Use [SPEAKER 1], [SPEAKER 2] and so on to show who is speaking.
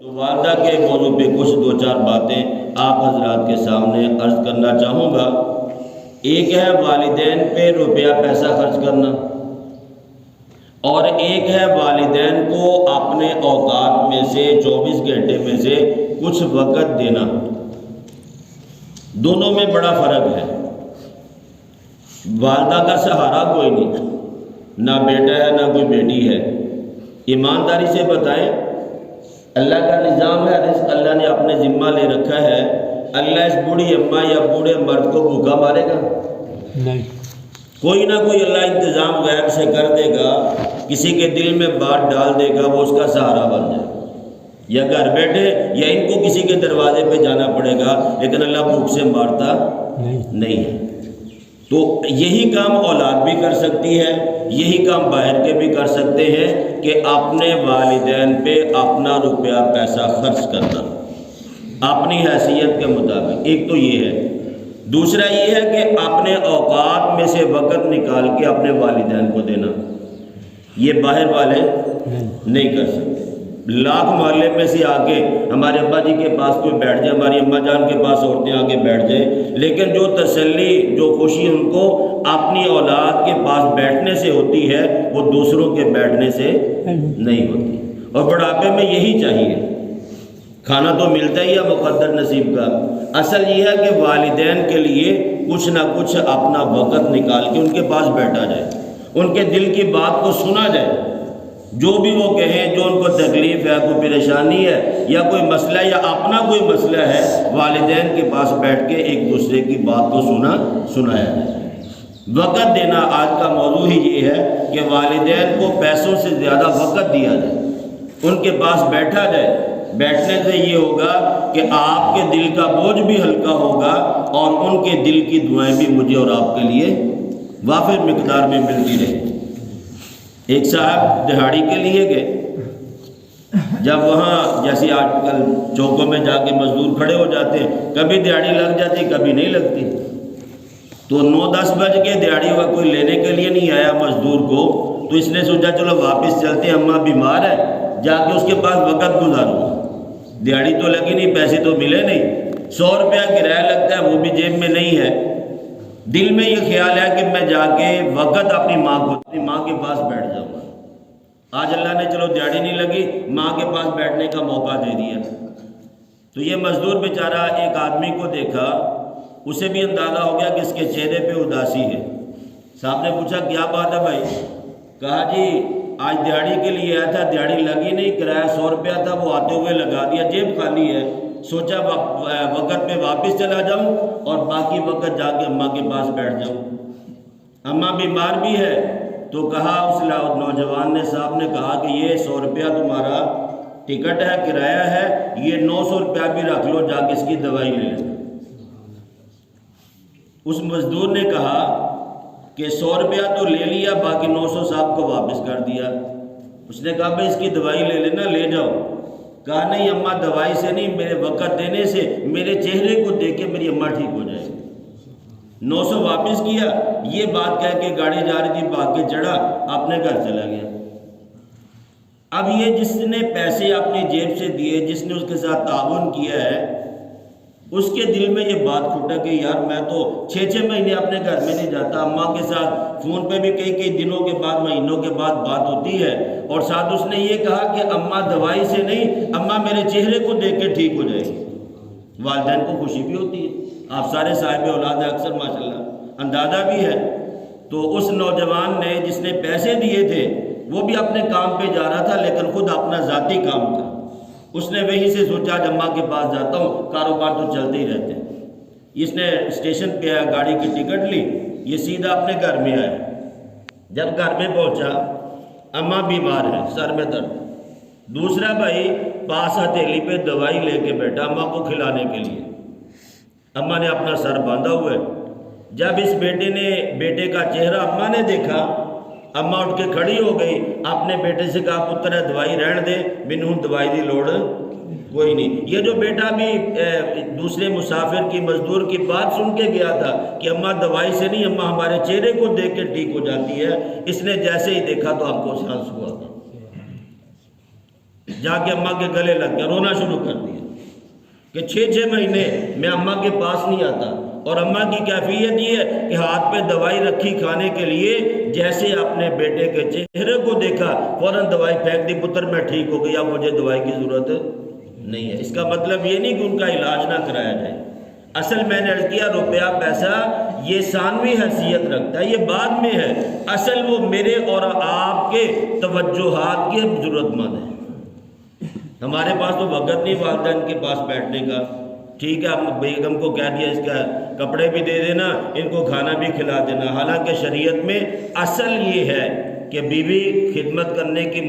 [SPEAKER 1] تو والدہ کے موضوع پہ کچھ دو چار باتیں آپ حضرات کے سامنے عرض کرنا چاہوں گا۔ ایک ہے والدین پہ روپیہ پیسہ خرچ کرنا، اور ایک ہے والدین کو اپنے اوقات میں سے 24 گھنٹے میں سے کچھ وقت دینا۔ دونوں میں بڑا فرق ہے۔ والدہ کا سہارا کوئی نہیں، نہ بیٹا ہے نہ کوئی بیٹی ہے۔ ایمانداری سے بتائیں، اللہ کا نظام ہے، رزق اللہ نے اپنے ذمہ لے رکھا ہے۔ اللہ اس بوڑھی اماں یا بوڑھے مرد کو بھوکا مارے گا؟ نہیں، کوئی نہ کوئی اللہ انتظام غیب سے کر دے گا، کسی کے دل میں بات ڈال دے گا، وہ اس کا سہارا بن جائے گا۔ یا گھر بیٹھے یا ان کو کسی کے دروازے پہ جانا پڑے گا، لیکن اللہ بھوک سے مارتا نہیں ہے۔ تو یہی کام اولاد بھی کر سکتی ہے، یہی کام باہر کے بھی کر سکتے ہیں کہ اپنے والدین پہ اپنا روپیہ پیسہ خرچ کرنا اپنی حیثیت کے مطابق۔ ایک تو یہ ہے۔ دوسرا یہ ہے کہ اپنے اوقات میں سے وقت نکال کے اپنے والدین کو دینا۔ یہ باہر والے نہیں کر سکتے۔ لاکھ محلے میں سے آ کے ہمارے ابا جی کے پاس کوئی بیٹھ جائے، ہماری اماں جان کے پاس عورتیں آ کے بیٹھ جائیں، لیکن جو تسلی جو خوشی ان کو اپنی اولاد کے پاس بیٹھنے سے ہوتی ہے وہ دوسروں کے بیٹھنے سے نہیں ہوتی۔ اور بڑھاپے میں یہی چاہیے۔ کھانا تو ملتا ہی ہے مقدر نصیب کا، اصل یہ ہے کہ والدین کے لیے کچھ نہ کچھ اپنا وقت نکال کے ان کے پاس بیٹھا جائے، ان کے دل کی بات کو سنا جائے، جو بھی وہ کہیں، جو ان کو تکلیف ہے، کوئی پریشانی ہے یا کوئی مسئلہ یا اپنا کوئی مسئلہ ہے، والدین کے پاس بیٹھ کے ایک دوسرے کی بات کو سنایا جائے۔ وقت دینا آج کا موضوع ہی یہ ہے کہ والدین کو پیسوں سے زیادہ وقت دیا جائے، ان کے پاس بیٹھا جائے۔ بیٹھنے سے یہ ہوگا کہ آپ کے دل کا بوجھ بھی ہلکا ہوگا اور ان کے دل کی دعائیں بھی مجھے اور آپ کے لیے وافر مقدار میں ملتی رہے۔ ایک صاحب دہاڑی کے لیے گئے، جب وہاں جیسے آج کل چوکوں میں جا کے مزدور کھڑے ہو جاتے ہیں، کبھی دہاڑی لگ جاتی کبھی نہیں لگتی، تو 9-10 بج کے دہاڑی ہوا کوئی لینے کے لیے نہیں آیا مزدور کو، تو اس نے سوچا چلو واپس چلتے ہیں، اماں بیمار ہے، جا کے اس کے پاس وقت گزاروں۔ دہاڑی تو لگی نہیں، پیسے تو ملے نہیں، 100 روپیہ کرایہ لگتا ہے وہ بھی جیب میں نہیں ہے۔ دل میں یہ خیال ہے کہ میں جا کے وقت اپنی ماں کے پاس بیٹھ جاؤں گا۔ آج اللہ نے چلو دہاڑی نہیں لگی، ماں کے پاس بیٹھنے کا موقع دے دیا۔ تو یہ مزدور بیچارہ ایک آدمی کو دیکھا، اسے بھی اندازہ ہو گیا کہ اس کے چہرے پہ اداسی ہے۔ صاحب نے پوچھا کیا بات ہے بھائی؟ کہا جی آج دہاڑی کے لیے آیا تھا، دہاڑی لگی نہیں، کرایہ 100 روپیہ تھا، وہ آتے ہوئے لگا دیا، جیب خالی ہے، سوچا وقت پہ واپس چلا جاؤں اور باقی وقت جا کے اماں کے پاس بیٹھ جاؤں۔ اماں بیمار بھی ہے، تو کہا اس نوجوان نے، صاحب نے کہا کہ یہ 100 روپیہ تمہارا ٹکٹ ہے، کرایہ ہے، یہ 900 روپیہ بھی رکھ لو، جا کے اس کی دوائی لے لیں۔ اس مزدور نے کہا کہ 100 روپیہ تو لے لیا، باقی 900 صاحب کو واپس کر دیا۔ اس نے کہا بھائی اس کی دوائی لے لینا، لے جاؤ۔ کہا نہیں اماں دوائی سے نہیں، میرے وقت دینے سے، میرے چہرے کو دیکھ کے میری اماں ٹھیک ہو جائے گی۔ 900 واپس کیا، یہ بات کہہ کے گاڑی جا رہی تھی، بھاگ کے چڑھا، اپنے گھر چلا گیا۔ اب یہ جس نے پیسے اپنی جیب سے دیے، جس نے اس کے ساتھ تعاون کیا ہے، اس کے دل میں یہ بات کھٹا کہ یار میں تو 6 مہینے اپنے گھر میں نہیں جاتا، اماں کے ساتھ فون پہ بھی کئی دنوں کے بعد، مہینوں کے بعد بات ہوتی ہے، اور ساتھ اس نے یہ کہا کہ اماں دوائی سے نہیں، اماں میرے چہرے کو دیکھ کے ٹھیک ہو جائے گی۔ والدین کو خوشی بھی ہوتی ہے، آپ سارے صاحب اولاد ہیں اکثر ماشاءاللہ، اندازہ بھی ہے۔ تو اس نوجوان نے جس نے پیسے دیے تھے وہ بھی اپنے کام پہ جا رہا تھا، لیکن خود اپنا ذاتی کام تھا۔ اس نے وہیں سے سوچا جب اماں کے پاس جاتا ہوں، کاروبار تو چلتے ہی رہتے ہیں۔ اس نے اسٹیشن پہ آیا، گاڑی کی ٹکٹ لی، یہ سیدھا اپنے گھر میں آیا۔ جب گھر میں پہنچا، اماں بیمار ہے، سر میں درد۔ دوسرا بھائی پاس ہتھیلی پہ دوائی لے کے بیٹھا اماں کو کھلانے کے لیے۔ اماں نے اپنا سر باندھا ہوا ہے۔ جب اس بیٹے کا چہرہ اماں نے دیکھا، اماں اٹھ کے کھڑی ہو گئی، اپنے بیٹے سے کہا پتر ہے دوائی رہن دے، مینوں دوائی دی لوڑ کوئی نہیں۔ یہ جو بیٹا بھی دوسرے مسافر کی مزدور کی بات سن کے گیا تھا کہ اماں دوائی سے نہیں، اماں ہمارے چہرے کو دیکھ کے ٹھیک ہو جاتی ہے، اس نے جیسے ہی دیکھا تو آپ کو احساس ہوا۔ جا کے اماں کے گلے لگ گیا، رونا شروع کر دیا کہ 6 مہینے میں اماں کے پاس نہیں آتا، اور اماں کی کیفیت یہ ہے کہ ہاتھ پہ دوائی رکھی کھانے کے لیے، جیسے اپنے بیٹے کے چہرے کو دیکھا فوراً دوائی پھینک دی، پتر میں ٹھیک ہو گیا، مجھے دوائی کی ضرورت نہیں ہے۔ اس کا مطلب یہ نہیں کہ ان کا علاج نہ کرایا جائے، اصل میں نے عرض کیا روپیہ پیسہ یہ ثانوی حیثیت رکھتا ہے، یہ بعد میں ہے، اصل وہ میرے اور آپ کے توجہات کی ضرورت مند ہے۔ ہمارے پاس تو وقت نہیں والدین کے پاس بیٹھنے کا، ٹھیک ہے، ہم بیگم کو کہہ دیا اس کا کپڑے بھی دے دینا، ان کو کھانا بھی کھلا دینا، حالانکہ شریعت میں اصل یہ ہے کہ بیوی خدمت کرنے کی